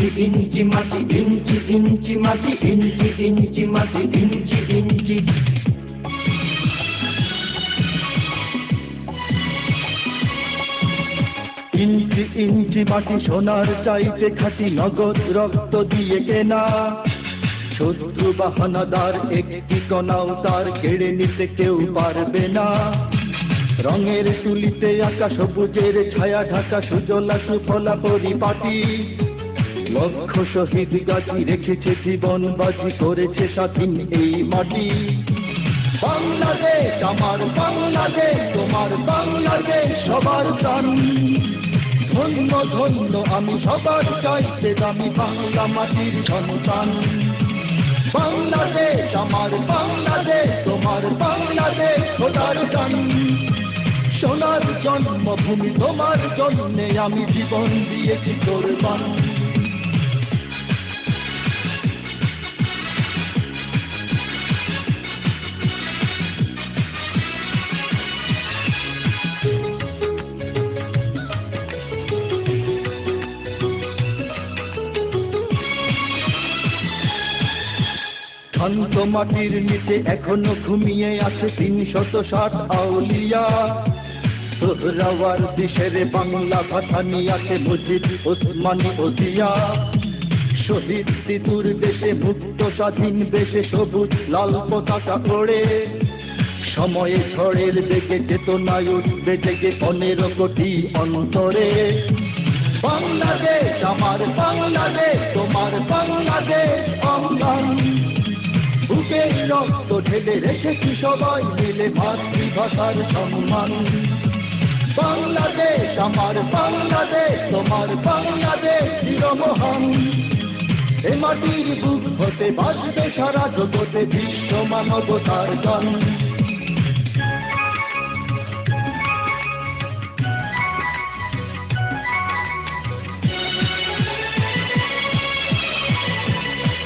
ইঞ্চি ইঞ্চি মাটি, ইঞ্চি ইঞ্চি মাটি, ইঞ্চি ইঞ্চি মাটি, ইঞ্চি ইঞ্চি। ইঞ্চি ইঞ্চি মাটি সোনার চাইতে খাঁটি, নগদ রক্ত দিয়ে কেনা। শত্রু বাহানাদার একটি কণাও তার কেড়ে নিতে কেউ পারবে না। রঙের তুলিতে আঁকা সবুজের ছায়া ঢাকা সুজলা সুফলা পরিপাটি। লক্ষ শহীদ গাছি রেখেছে জীবন বাজি, করেছে স্বাধীন এই মাটি। বাংলাদেশ আমার বাংলাদেশ, তোমার বাংলাদেশ সবার প্রাণ। ধন্য ধন্য আমি সবার চাইতে দামি বাংলা মাটির সন্তান। বাংলাদেশ আমার বাংলাদেশ, তোমার বাংলাদেশ খোদার গান। সোনার জন্মভূমি তোমার জন্যে আমি জীবন দিয়েছি কোরবান। শান্ত মাটির নিচে এখনো ঘুমিয়ে আছে ৩৬০ আউলিয়া। সোহরাওয়ার দেশের বাংলা ভাষা নিয়ে আছে মুজিব, ওসমানী ও জিয়া। শহীদ সিতুর দেশে মুক্ত স্বাধীন দেশে সবুজ লাল পতাকা ওড়ে। সময়ে ঝড়ের বেগে চেতনায় উঠবে জেগে ১৫ কোটি অন্তরে। বাংলাদেশ আমার বাংলাদেশ, তোমার বাংলাদেশ অঙ্গন। বুকের রক্ত ঢেলে রেখেছি সবাই মিলে মাতৃভাষার সম্মান। বাংলাদেশ আমার বাংলাদেশ, তোমার বাংলাদেশ চিরমহান। এ মাটির বুক হতে বাঁচবে সারা জগতে বিশ্ব মানবতার গান।